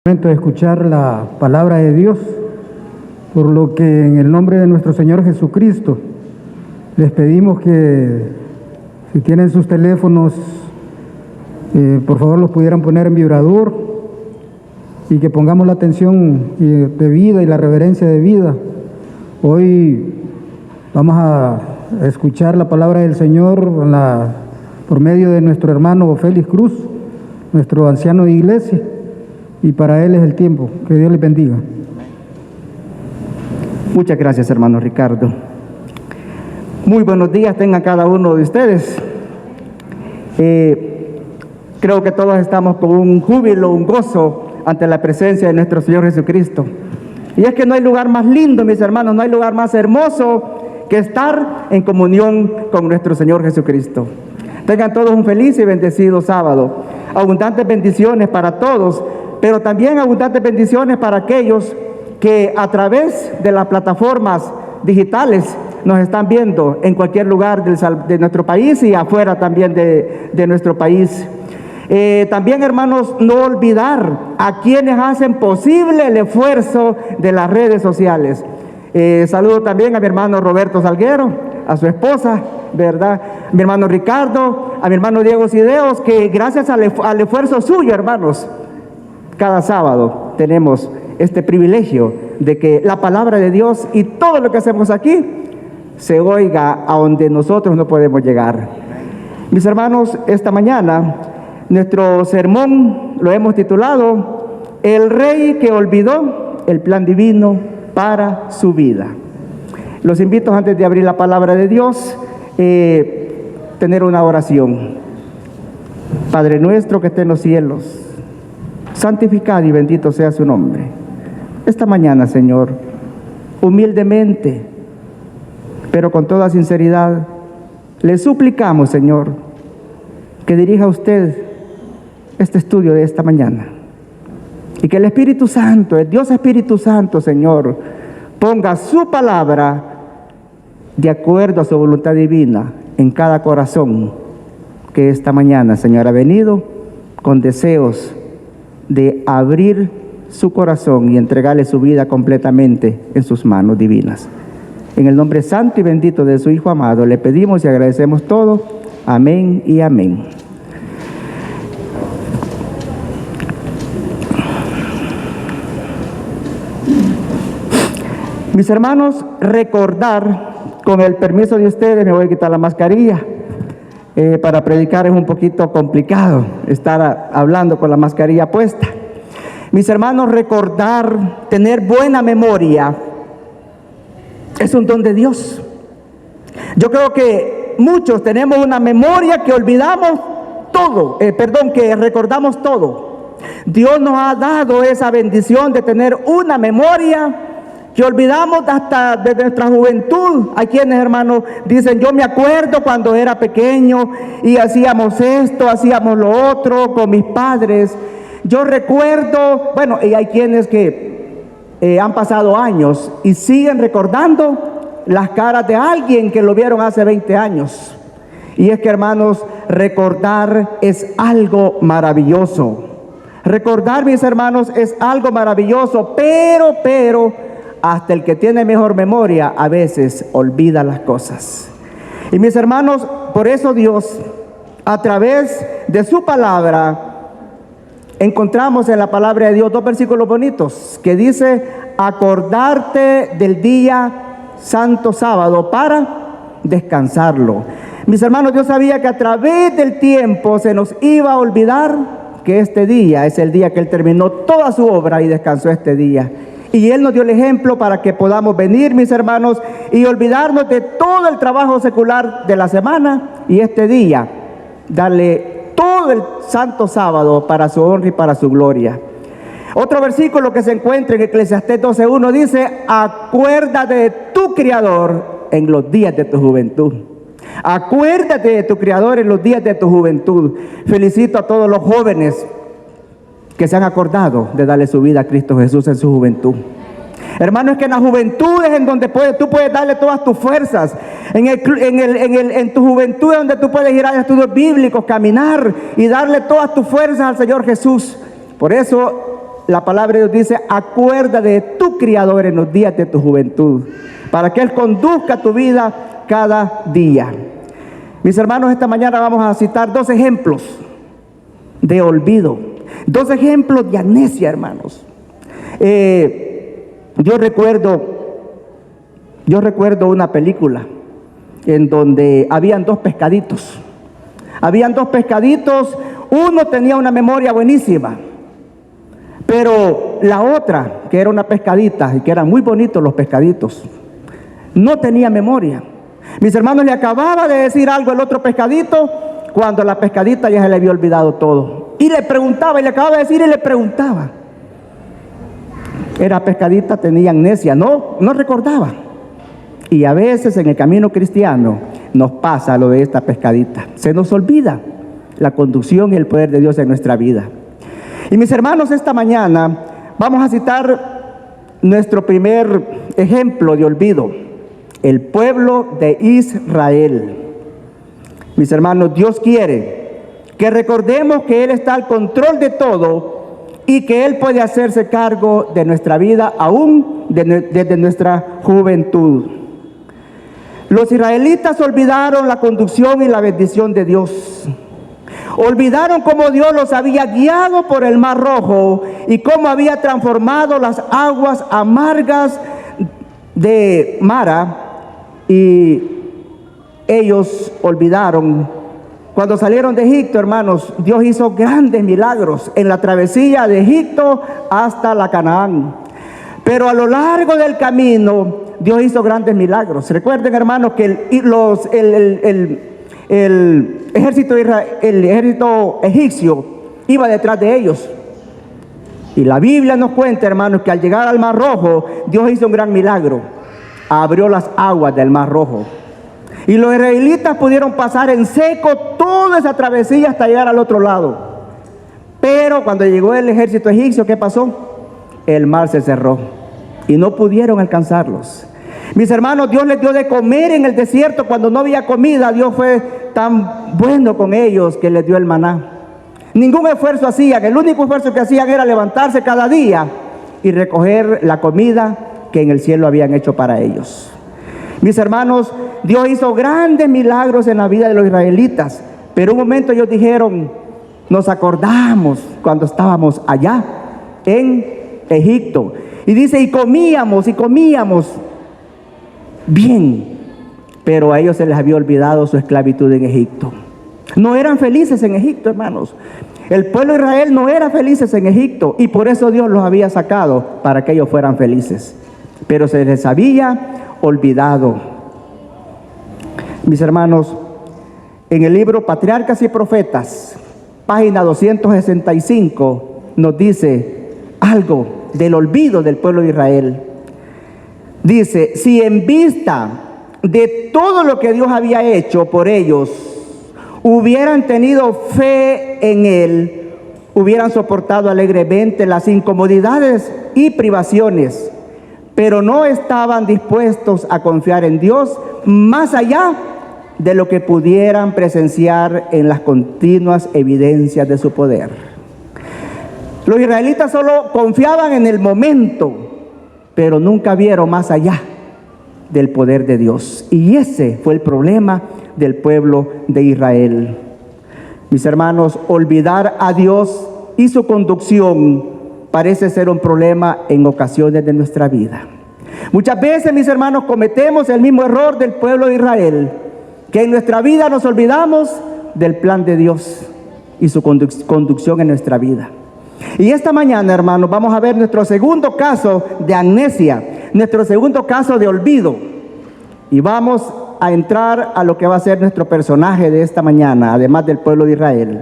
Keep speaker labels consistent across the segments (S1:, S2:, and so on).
S1: Momento de escuchar la palabra de Dios, por lo que en el nombre de nuestro Señor Jesucristo les pedimos que si tienen sus teléfonos, por favor los pudieran poner en vibrador y que pongamos la atención debida y la reverencia debida. Hoy vamos a escuchar la palabra del Señor por medio de nuestro hermano Félix Cruz, nuestro anciano de iglesia. Y para él es el tiempo. Que Dios les bendiga.
S2: Muchas gracias, hermano Ricardo. Muy buenos días tengan cada uno de ustedes. Creo que todos estamos con un júbilo, un gozo ante la presencia de nuestro Señor Jesucristo. Y es que no hay lugar más lindo, mis hermanos, no hay lugar más hermoso que estar en comunión con nuestro Señor Jesucristo. Tengan todos un feliz y bendecido sábado. Abundantes bendiciones para todos, pero también abundantes bendiciones para aquellos que a través de las plataformas digitales nos están viendo en cualquier lugar de nuestro país y afuera también de nuestro país. También, hermanos, no olvidar a quienes hacen posible el esfuerzo de las redes sociales. Saludo también a mi hermano Roberto Salguero, a su esposa, ¿verdad? A mi hermano Ricardo, a mi hermano Diego Sideos, que gracias al esfuerzo suyo, hermanos, cada sábado tenemos este privilegio de que la palabra de Dios y todo lo que hacemos aquí se oiga a donde nosotros no podemos llegar. Mis hermanos, esta mañana nuestro sermón lo hemos titulado El Rey que olvidó el plan divino para su vida. Los invito, antes de abrir la palabra de Dios, tener una oración. Padre nuestro que esté en los cielos, santificado y bendito sea su nombre. Esta mañana, Señor, humildemente, pero con toda sinceridad, le suplicamos, Señor, que dirija usted este estudio de esta mañana. Y que el Espíritu Santo, el Dios Espíritu Santo, Señor, ponga su palabra de acuerdo a su voluntad divina en cada corazón que esta mañana, Señor, ha venido con deseos de abrir su corazón y entregarle su vida completamente en sus manos divinas. En el nombre santo y bendito de su Hijo amado le pedimos y agradecemos todo. Amén y amén. Mis hermanos, recordar, con el permiso de ustedes, me voy a quitar la mascarilla. Para predicar es un poquito complicado estar hablando con la mascarilla puesta. Mis hermanos, recordar, tener buena memoria es un don de Dios. Yo creo que muchos tenemos una memoria que olvidamos todo, que recordamos todo. Dios nos ha dado esa bendición de tener una memoria que olvidamos hasta desde nuestra juventud. Hay quienes, hermanos, dicen: yo me acuerdo cuando era pequeño y hacíamos esto, hacíamos lo otro con mis padres. Yo recuerdo, bueno, y hay quienes que han pasado años y siguen recordando las caras de alguien que lo vieron hace 20 años. Y es que, hermanos, recordar es algo maravilloso. Recordar, mis hermanos, es algo maravilloso, pero hasta el que tiene mejor memoria a veces olvida las cosas. Y mis hermanos, por eso Dios, a través de su palabra, encontramos en la palabra de Dios dos versículos bonitos que dice: acordarte del día santo sábado para descansarlo. Mis hermanos, Dios sabía que a través del tiempo se nos iba a olvidar que este día es el día que Él terminó toda su obra y descansó este día. Y Él nos dio el ejemplo para que podamos venir, mis hermanos, y olvidarnos de todo el trabajo secular de la semana y este día darle todo el santo sábado para su honra y para su gloria. Otro versículo que se encuentra en Eclesiastés 12:1 dice: acuérdate de tu Criador en los días de tu juventud. Acuérdate de tu Criador en los días de tu juventud. Felicito a todos los jóvenes que se han acordado de darle su vida a Cristo Jesús en su juventud. Hermano, es que en la juventud es en donde tú puedes darle todas tus fuerzas. En tu juventud es donde tú puedes ir a estudios bíblicos, caminar y darle todas tus fuerzas al Señor Jesús. Por eso la palabra de Dios dice: acuérdate de tu Criador en los días de tu juventud, para que Él conduzca tu vida cada día. Mis hermanos, esta mañana vamos a citar 2 ejemplos de olvido, 2 ejemplos de amnesia, hermanos. Yo recuerdo una película en donde habían 2 pescaditos. Uno tenía una memoria buenísima, pero la otra, que era una pescadita, y que eran muy bonitos los pescaditos, no tenía memoria. Mis hermanos, le acababa de decir algo el otro pescadito, cuando la pescadita ya se le había olvidado todo. Y le preguntaba, y le acababa de decir, y le preguntaba. Era pescadita, tenía amnesia, no recordaba. Y a veces en el camino cristiano nos pasa lo de esta pescadita. Se nos olvida la conducción y el poder de Dios en nuestra vida. Y mis hermanos, esta mañana vamos a citar nuestro primer ejemplo de olvido: el pueblo de Israel. Mis hermanos, Dios quiere que recordemos que Él está al control de todo y que Él puede hacerse cargo de nuestra vida aún desde nuestra juventud. Los israelitas olvidaron la conducción y la bendición de Dios. Olvidaron cómo Dios los había guiado por el Mar Rojo y cómo había transformado las aguas amargas de Mara, y ellos olvidaron. Cuando salieron de Egipto, hermanos, Dios hizo grandes milagros en la travesía de Egipto hasta la Canaán. Pero a lo largo del camino, Dios hizo grandes milagros. Recuerden, hermanos, que el ejército egipcio iba detrás de ellos. Y la Biblia nos cuenta, hermanos, que al llegar al Mar Rojo, Dios hizo un gran milagro. Abrió las aguas del Mar Rojo. Y los israelitas pudieron pasar en seco toda esa travesía hasta llegar al otro lado. Pero cuando llegó el ejército egipcio, ¿qué pasó? El mar se cerró y no pudieron alcanzarlos. Mis hermanos, Dios les dio de comer en el desierto cuando no había comida. Dios fue tan bueno con ellos que les dio el maná. Ningún esfuerzo hacían. El único esfuerzo que hacían era levantarse cada día y recoger la comida que en el cielo habían hecho para ellos. Mis hermanos, Dios hizo grandes milagros en la vida de los israelitas, pero un momento ellos dijeron: nos acordamos cuando estábamos allá en Egipto. Y dice, y comíamos bien, pero a ellos se les había olvidado su esclavitud en Egipto. No eran felices en Egipto, hermanos. El pueblo de Israel no era felices en Egipto, y por eso Dios los había sacado, para que ellos fueran felices. Pero se les había olvidado. Mis hermanos, en el libro Patriarcas y Profetas, página 265, nos dice algo del olvido del pueblo de Israel. Dice: si en vista de todo lo que Dios había hecho por ellos, hubieran tenido fe en Él, hubieran soportado alegremente las incomodidades y privaciones, pero no estaban dispuestos a confiar en Dios más allá de lo que pudieran presenciar en las continuas evidencias de su poder. Los israelitas solo confiaban en el momento, pero nunca vieron más allá del poder de Dios. Y ese fue el problema del pueblo de Israel. Mis hermanos, olvidar a Dios y su conducción parece ser un problema en ocasiones de nuestra vida. Muchas veces, mis hermanos, cometemos el mismo error del pueblo de Israel, que en nuestra vida nos olvidamos del plan de Dios y su conducción en nuestra vida. Y esta mañana, hermanos, vamos a ver nuestro segundo caso de amnesia, nuestro segundo caso de olvido. Y vamos a entrar a lo que va a ser nuestro personaje de esta mañana, además del pueblo de Israel,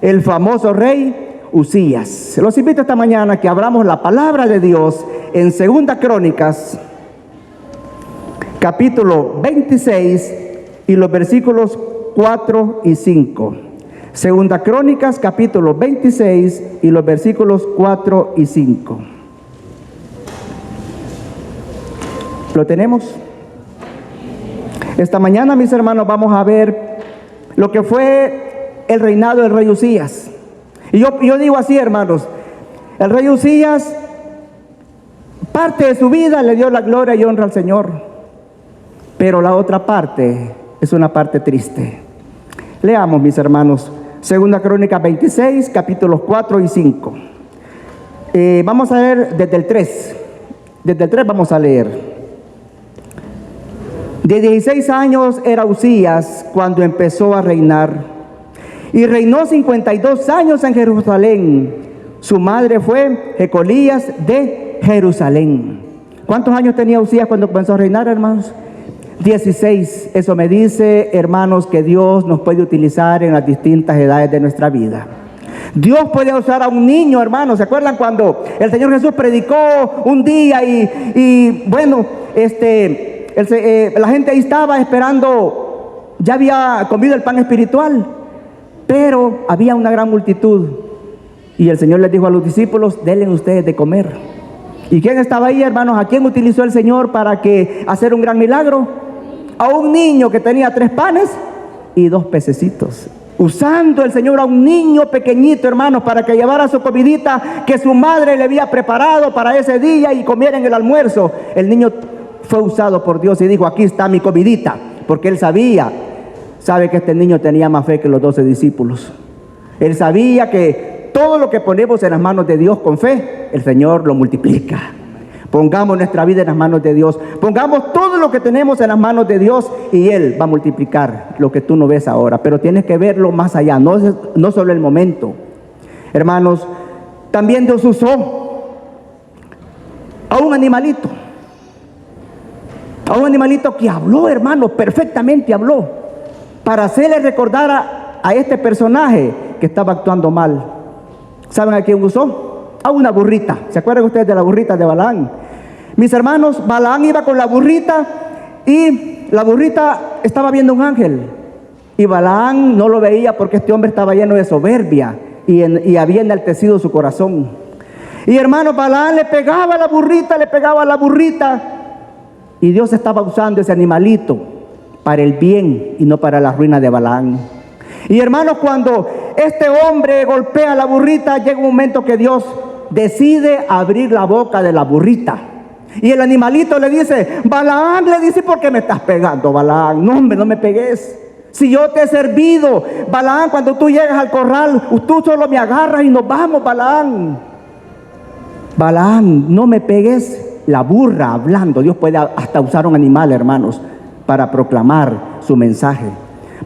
S2: el famoso rey Usías. Los invito esta mañana a que abramos la palabra de Dios en 2 Crónicas, capítulo 26, y los versículos 4 y 5. 2 Crónicas, capítulo 26, y los versículos 4 y 5. ¿Lo tenemos? Esta mañana, mis hermanos, vamos a ver lo que fue el reinado del rey Usías. Y yo digo así, hermanos, El rey Uzías, parte de su vida le dio la gloria y honra al Señor, pero la otra parte es una parte triste. Leamos, mis hermanos, Segunda Crónica 26, capítulos 4 y 5. Vamos a leer desde el 3. Desde el 3 vamos a leer. De 16 años era Uzías cuando empezó a reinar, y reinó 52 años en Jerusalén. Su madre fue Jecolías de Jerusalén. ¿Cuántos años tenía Uzías cuando comenzó a reinar, hermanos? 16. Eso me dice, hermanos, que Dios nos puede utilizar en las distintas edades de nuestra vida. Dios puede usar a un niño, hermanos. ¿Se acuerdan cuando el Señor Jesús predicó un día y bueno, la gente ahí estaba esperando, ya había comido el pan espiritual, pero había una gran multitud, y el Señor les dijo a los discípulos: denle ustedes de comer. ¿Y quién estaba ahí, hermanos? ¿A quién utilizó el Señor para hacer un gran milagro? A un niño que tenía 3 panes y 2 pececitos. Usando el Señor a un niño pequeñito, hermanos, para que llevara su comidita que su madre le había preparado para ese día y comiera en el almuerzo. El niño fue usado por Dios y dijo: aquí está mi comidita, porque él sabe que este niño tenía más fe que los 12 discípulos. Él sabía que todo lo que ponemos en las manos de Dios con fe, el Señor lo multiplica. Pongamos nuestra vida en las manos de Dios, pongamos todo lo que tenemos en las manos de Dios, y Él va a multiplicar lo que tú no ves ahora, pero tienes que verlo más allá, no solo el momento. Hermanos, también Dios usó a un animalito que habló, hermanos, perfectamente habló, para hacerle recordar a este personaje que estaba actuando mal. ¿Saben a quién usó? A una burrita. ¿Se acuerdan ustedes de la burrita de Balaán? Mis hermanos, Balaán iba con la burrita, y la burrita estaba viendo un ángel, y Balaán no lo veía porque este hombre estaba lleno de soberbia y había enaltecido su corazón. Y hermanos, Balaán le pegaba a la burrita, y Dios estaba usando ese animalito para el bien y no para la ruina de Balaán. Y hermanos, cuando este hombre golpea a la burrita, llega un momento que Dios decide abrir la boca de la burrita, y el animalito le dice: Balaán, le dice, ¿por qué me estás pegando, Balaán? No, hombre, no me pegues, si yo te he servido. Balaán, cuando tú llegas al corral, tú solo me agarras y nos vamos, Balaán. Balaán, no me pegues. La burra hablando. Dios puede hasta usar un animal, hermanos, para proclamar su mensaje,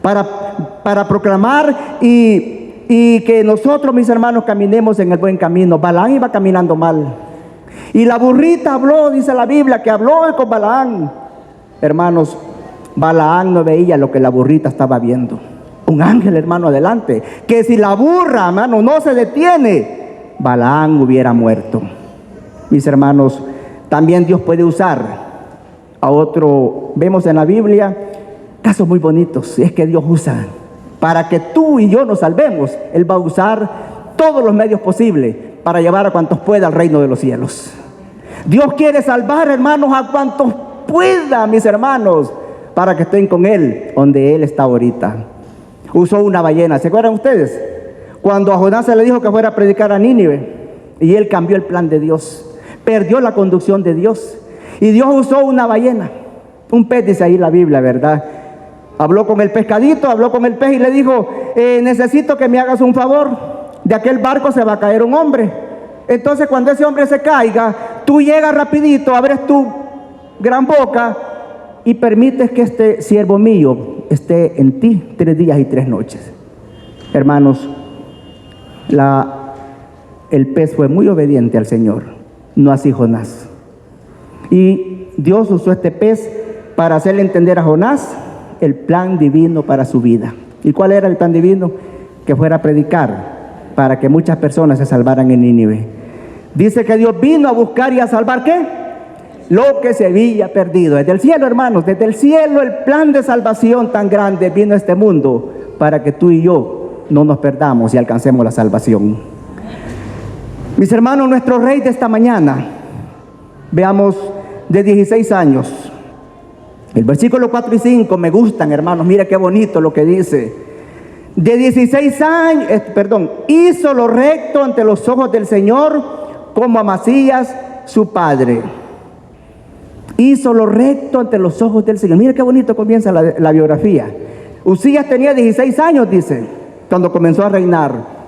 S2: para proclamar y que nosotros, mis hermanos, caminemos en el buen camino. Balaán iba caminando mal, y la burrita habló, dice la Biblia, que habló con Balaán. Hermanos, Balaán no veía lo que la burrita estaba viendo. Un ángel, hermano, adelante, que si la burra, hermano, no se detiene, Balaán hubiera muerto. Mis hermanos, también Dios puede usar a otro. Vemos en la Biblia casos muy bonitos. Es que Dios usa para que tú y yo nos salvemos. Él va a usar todos los medios posibles para llevar a cuantos pueda al reino de los cielos. Dios quiere salvar, hermanos, a cuantos pueda, mis hermanos, para que estén con Él donde Él está ahorita. Usó una ballena. ¿Se acuerdan ustedes? Cuando a Jonás se le dijo que fuera a predicar a Nínive, y él cambió el plan de Dios, perdió la conducción de Dios, y Dios usó una ballena, un pez, dice ahí la Biblia, ¿verdad? Habló con el pescadito, habló con el pez y le dijo: necesito que me hagas un favor, de aquel barco se va a caer un hombre. Entonces, cuando ese hombre se caiga, tú llegas rapidito, abres tu gran boca y permites que este siervo mío esté en ti 3 días y 3 noches. Hermanos, el pez fue muy obediente al Señor, no así Jonás. Y Dios usó este pez para hacerle entender a Jonás el plan divino para su vida. ¿Y cuál era el plan divino? Que fuera a predicar para que muchas personas se salvaran en Nínive. Dice que Dios vino a buscar y a salvar, ¿qué? Lo que se había perdido. Desde el cielo, hermanos, desde el cielo, el plan de salvación tan grande vino a este mundo para que tú y yo no nos perdamos y alcancemos la salvación. Mis hermanos, nuestro rey de esta mañana, veamos, de 16 años. El versículo 4 y 5 me gustan, hermanos. Mira qué bonito lo que dice. De 16 años, hizo lo recto ante los ojos del Señor, como Amasías, su padre. Hizo lo recto ante los ojos del Señor. Mira qué bonito comienza la biografía. Uzías tenía 16 años, dice, cuando comenzó a reinar.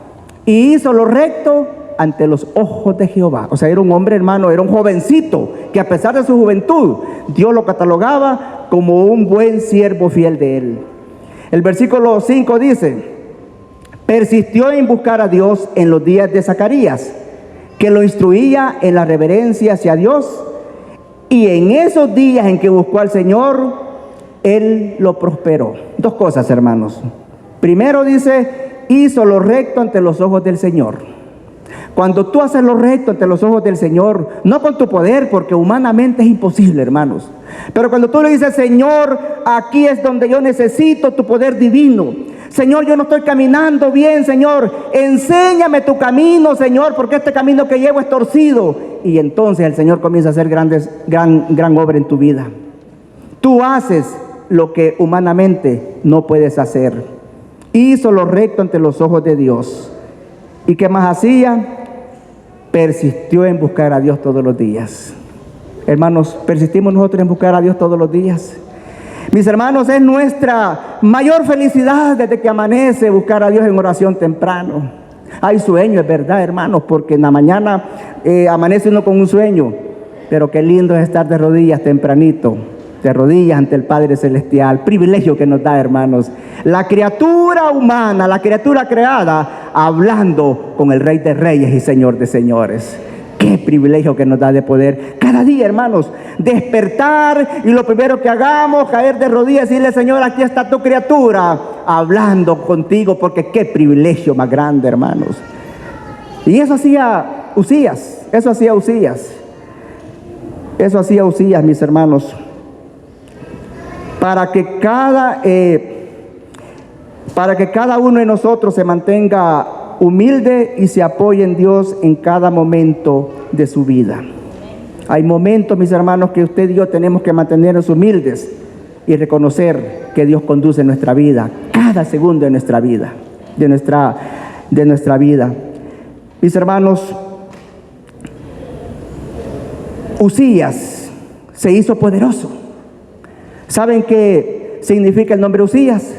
S2: Y hizo lo recto ante los ojos de Jehová. O sea, era un hombre, hermano, era un jovencito que a pesar de su juventud, Dios lo catalogaba como un buen siervo fiel de él. El versículo 5 dice: persistió en buscar a Dios en los días de Zacarías, que lo instruía en la reverencia hacia Dios. Y en esos días en que buscó al Señor, Él lo prosperó. Dos cosas, hermanos. Primero dice, hizo lo recto ante los ojos del Señor. Cuando tú haces lo recto ante los ojos del Señor, no con tu poder, porque humanamente es imposible, hermanos. Pero cuando tú le dices, Señor, aquí es donde yo necesito tu poder divino. Señor, yo no estoy caminando bien, Señor. Enséñame tu camino, Señor, porque este camino que llevo es torcido. Y entonces el Señor comienza a hacer gran obra en tu vida. Tú haces lo que humanamente no puedes hacer. Hizo lo recto ante los ojos de Dios. ¿Y qué más hacía? Persistió en buscar a Dios todos los días. Hermanos, persistimos nosotros en buscar a Dios todos los días. Mis hermanos, es nuestra mayor felicidad desde que amanece buscar a Dios en oración temprano. Hay sueño, es verdad, hermanos, porque en la mañana amanece uno con un sueño, pero qué lindo es estar de rodillas tempranito, de rodillas ante el Padre Celestial. Privilegio que nos da, hermanos, la criatura humana, la criatura creada, hablando con el Rey de Reyes y Señor de Señores. Qué privilegio que nos da de poder cada día, hermanos, despertar y lo primero que hagamos, caer de rodillas y decirle, Señor, aquí está tu criatura hablando contigo, porque qué privilegio más grande, hermanos. Y eso hacía Uzías, mis hermanos, para que cada uno de nosotros se mantenga humilde y se apoye en Dios en cada momento de su vida. Hay momentos, mis hermanos, que usted y yo tenemos que mantenernos humildes y reconocer que Dios conduce nuestra vida, cada segundo de nuestra vida, de nuestra vida. Mis hermanos, Uzías se hizo poderoso. ¿Saben qué significa el nombre Uzías?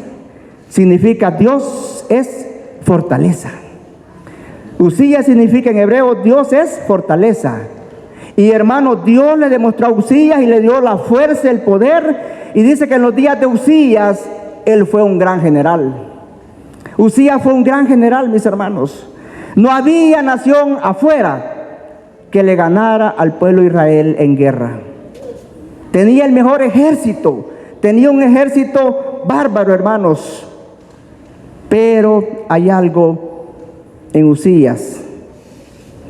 S2: Significa Dios es fortaleza. Uzías significa en hebreo Dios es fortaleza. Y hermano, Dios le demostró a Uzías y le dio la fuerza, el poder. Y dice que en los días de Uzías, él fue un gran general. Uzías fue un gran general, mis hermanos. No había nación afuera que le ganara al pueblo de Israel en guerra. Tenía el mejor ejército. Tenía un ejército bárbaro, hermanos. Pero hay algo en Uzías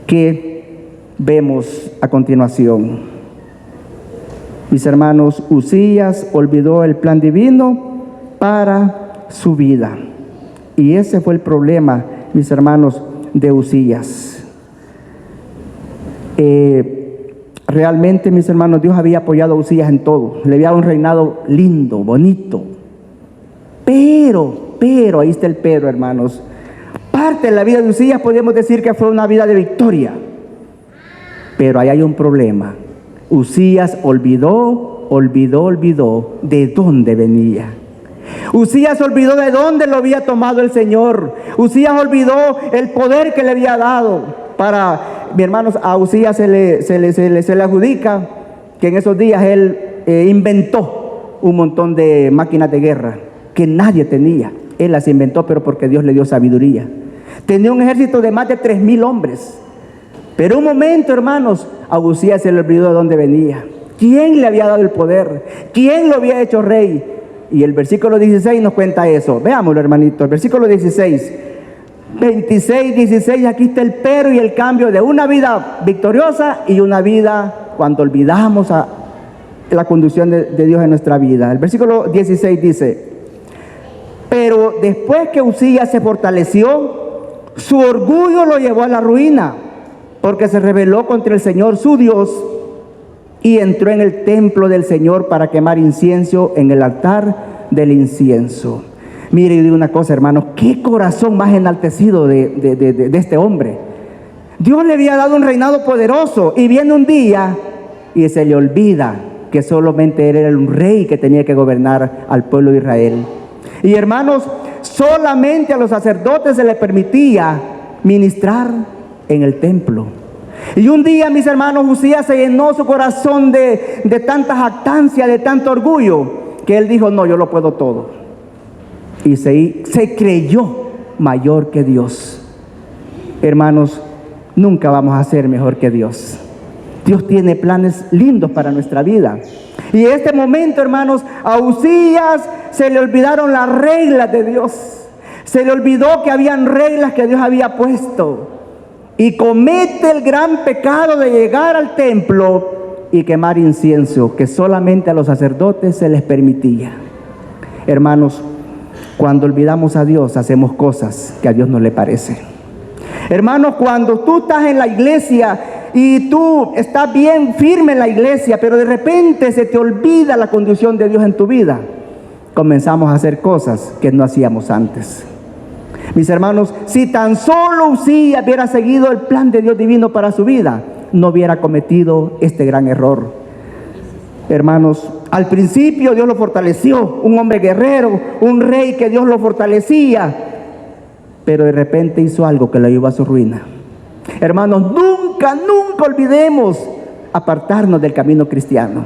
S2: que vemos a continuación. Mis hermanos, Uzías olvidó el plan divino para su vida. Y ese fue el problema, mis hermanos, de Uzías. Realmente, mis hermanos, Dios había apoyado a Uzías en todo. Le había dado un reinado lindo, bonito. Pero, ahí está el pero, hermanos. Parte de la vida de Uzías podemos decir que fue una vida de victoria. Pero ahí hay un problema. Uzías olvidó de dónde venía. Uzías olvidó de dónde lo había tomado el Señor. Uzías olvidó el poder que le había dado. Mis hermanos, a Uzías se le adjudica que en esos días él inventó un montón de máquinas de guerra que nadie tenía. Él las inventó, pero porque Dios le dio sabiduría. Tenía un ejército de más de 3,000 hombres. Pero un momento, hermanos, a Uzías se le olvidó de dónde venía. ¿Quién le había dado el poder? ¿Quién lo había hecho rey? Y el versículo 16 nos cuenta eso. Veámoslo, hermanito. El versículo 16. 26, 16, aquí está el pero y el cambio de una vida victoriosa y una vida cuando olvidamos la conducción de Dios en nuestra vida. El versículo 16 dice: pero después que Uzías se fortaleció, su orgullo lo llevó a la ruina, porque se rebeló contra el Señor su Dios y entró en el templo del Señor para quemar incienso en el altar del incienso. Mire, yo digo una cosa, hermanos, qué corazón más enaltecido de este hombre. Dios le había dado un reinado poderoso y viene un día y se le olvida que solamente él era un rey que tenía que gobernar al pueblo de Israel. Y hermanos, solamente a los sacerdotes se les permitía ministrar en el templo. Y un día, mis hermanos, Usías se llenó su corazón de tanta jactancia, de tanto orgullo, que él dijo: no, yo lo puedo todo. Y se creyó mayor que Dios. Hermanos, nunca vamos a ser mejor que Dios. Dios tiene planes lindos para nuestra vida. Y en este momento, hermanos, a Usías se le olvidaron las reglas de Dios. Se le olvidó que habían reglas que Dios había puesto. Y comete el gran pecado de llegar al templo y quemar incienso, que solamente a los sacerdotes se les permitía. Hermanos, cuando olvidamos a Dios, hacemos cosas que a Dios no le parece. Hermanos, cuando tú estás en la iglesia y tú estás bien firme en la iglesia, pero de repente se te olvida la conducción de Dios en tu vida, comenzamos a hacer cosas que no hacíamos antes. Mis hermanos, si tan solo Usías hubiera seguido el plan de Dios divino para su vida, no hubiera cometido este gran error. Hermanos, al principio Dios lo fortaleció, un hombre guerrero, un rey que Dios lo fortalecía, pero de repente hizo algo que lo llevó a su ruina. Hermanos, nunca olvidemos apartarnos del camino cristiano.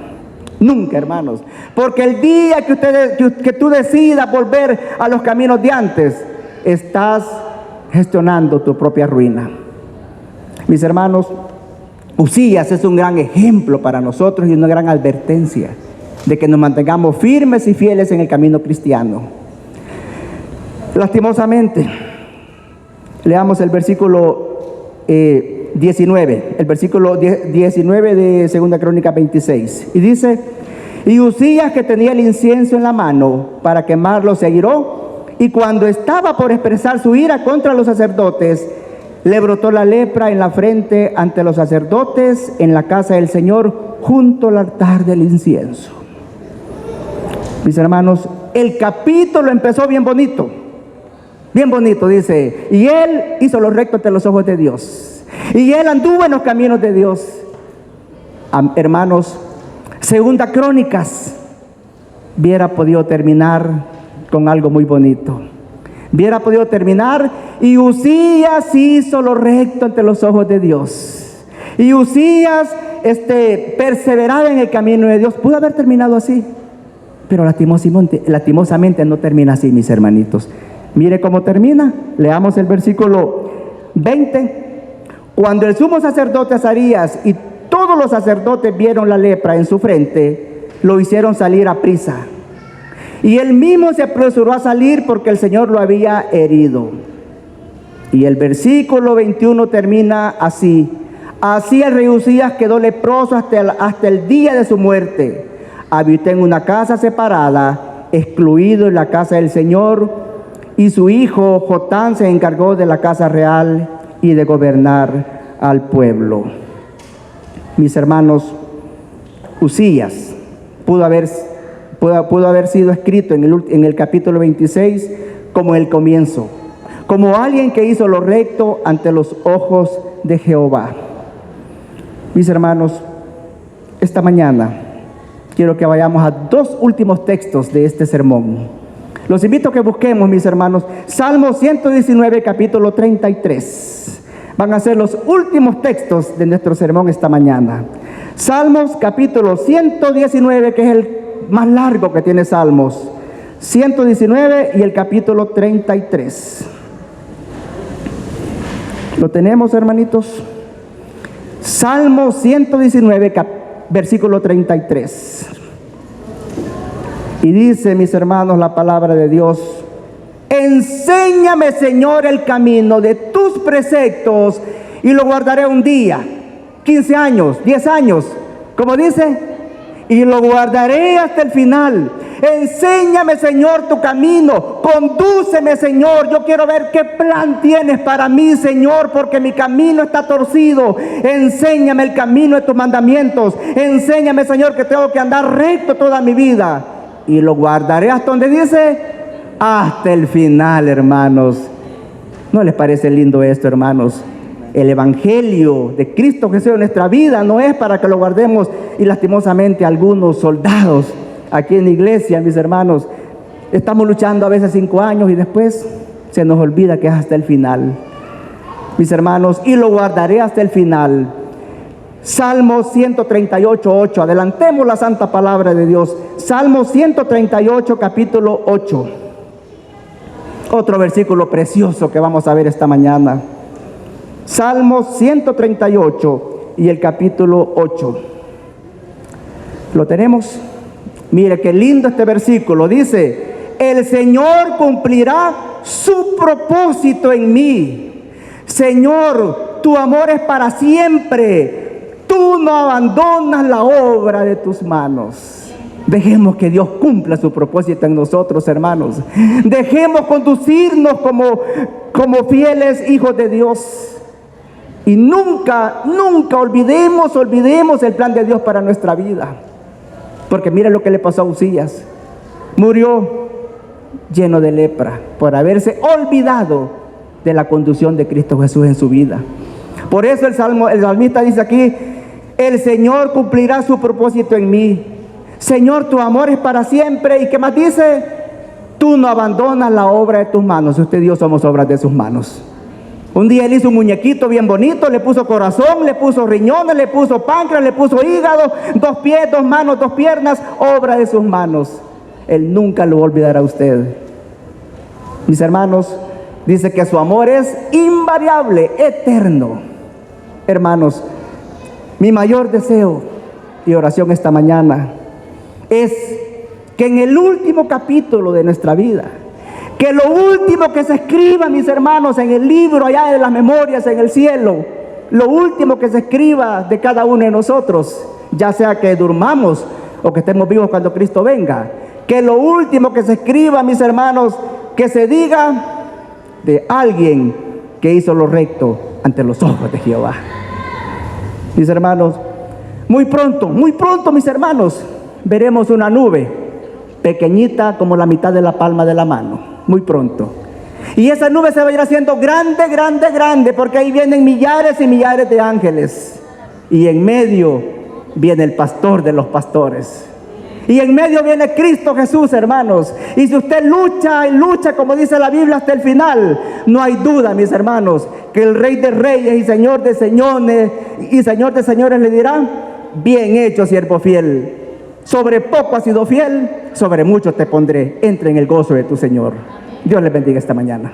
S2: Nunca, hermanos, porque el día que tú decidas volver a los caminos de antes, estás gestionando tu propia ruina. Mis hermanos, Usías es un gran ejemplo para nosotros y una gran advertencia de que nos mantengamos firmes y fieles en el camino cristiano. Lastimosamente, leamos el versículo 19, el versículo 19 de 2 Crónicas 26, y dice: y Usías, que tenía el incienso en la mano para quemarlo, se airó, y cuando estaba por expresar su ira contra los sacerdotes, le brotó la lepra en la frente ante los sacerdotes en la casa del Señor, junto al altar del incienso. Mis hermanos, el capítulo empezó bien bonito, dice: y él hizo lo recto ante los ojos de Dios, y él anduvo en los caminos de Dios. Hermanos, 2 Crónicas hubiera podido terminar con algo muy bonito. Hubiera podido terminar: y Usías hizo lo recto ante los ojos de Dios. Y Usías perseveraba en el camino de Dios. Pudo haber terminado así, pero lastimosamente no termina así, mis hermanitos. Mire cómo termina. Leamos el versículo 20. Cuando el sumo sacerdote Azarías y todos los sacerdotes vieron la lepra en su frente, lo hicieron salir a prisa. Y él mismo se apresuró a salir porque el Señor lo había herido. Y el versículo 21 termina así: así el rey Usías quedó leproso hasta el día de su muerte. Habitó en una casa separada, excluido en la casa del Señor, y su hijo Jotán se encargó de la casa real y de gobernar al pueblo. Mis hermanos, Usías pudo haber sido escrito en el capítulo 26 como el comienzo, como alguien que hizo lo recto ante los ojos de Jehová. Mis hermanos, esta mañana quiero que vayamos a dos últimos textos de este sermón. Los invito a que busquemos, mis hermanos, Salmo 119, capítulo 33. Van a ser los últimos textos de nuestro sermón esta mañana. Salmos capítulo 119, que es el más largo que tiene Salmos. 119 y el capítulo 33. ¿Lo tenemos, hermanitos? Salmo 119, versículo 33. Y dice, mis hermanos, la palabra de Dios: enséñame, Señor, el camino de tus preceptos y lo guardaré un día, 15 años, 10 años, como dice, y lo guardaré hasta el final. Enséñame, Señor, tu camino, condúceme, Señor. Yo quiero ver qué plan tienes para mí, Señor, porque mi camino está torcido. Enséñame el camino de tus mandamientos. Enséñame, Señor, que tengo que andar recto toda mi vida, y lo guardaré hasta donde dice, hasta el final, hermanos. ¿No les parece lindo esto, hermanos? El Evangelio de Cristo Jesús en nuestra vida no es para que lo guardemos, y lastimosamente algunos soldados aquí en la iglesia, mis hermanos, estamos luchando a veces 5 años y después se nos olvida que es hasta el final, mis hermanos, y lo guardaré hasta el final. Salmo 138:8, adelantemos la santa palabra de Dios. Salmo 138, capítulo 8. Otro versículo precioso que vamos a ver esta mañana. Salmo 138 y el capítulo 8. ¿Lo tenemos? Mire qué lindo este versículo. Dice: el Señor cumplirá su propósito en mí. Señor, tu amor es para siempre. Tú no abandonas la obra de tus manos. Dejemos que Dios cumpla su propósito en nosotros, hermanos. Dejemos conducirnos como fieles hijos de Dios. Y nunca olvidemos el plan de Dios para nuestra vida. Porque mira lo que le pasó a Uzías. Murió lleno de lepra por haberse olvidado de la conducción de Cristo Jesús en su vida. Por eso el salmista dice aquí: el Señor cumplirá su propósito en mí. Señor, tu amor es para siempre. ¿Y qué más dice? Tú no abandonas la obra de tus manos. Usted y yo somos obras de sus manos. Un día Él hizo un muñequito bien bonito, le puso corazón, le puso riñones, le puso páncreas, le puso hígado, 2 pies, 2 manos, 2 piernas, obra de sus manos. Él nunca lo olvidará a usted. Mis hermanos, dice que su amor es invariable, eterno. Hermanos, mi mayor deseo y oración esta mañana es que en el último capítulo de nuestra vida, que lo último que se escriba, mis hermanos, en el libro allá de las memorias en el cielo, lo último que se escriba de cada uno de nosotros, ya sea que durmamos o que estemos vivos cuando Cristo venga, que lo último que se escriba, mis hermanos, que se diga de alguien que hizo lo recto ante los ojos de Jehová. Mis hermanos, muy pronto, mis hermanos, veremos una nube pequeñita como la mitad de la palma de la mano, muy pronto. Y esa nube se va a ir haciendo grande, grande, grande, porque ahí vienen millares y millares de ángeles. Y en medio viene el pastor de los pastores. Y en medio viene Cristo Jesús, hermanos. Y si usted lucha y lucha, como dice la Biblia, hasta el final, no hay duda, mis hermanos, que el Rey de Reyes y Señor de Señores le dirá: bien hecho, siervo fiel. Sobre poco has sido fiel, sobre mucho te pondré. Entra en el gozo de tu Señor. Dios les bendiga esta mañana.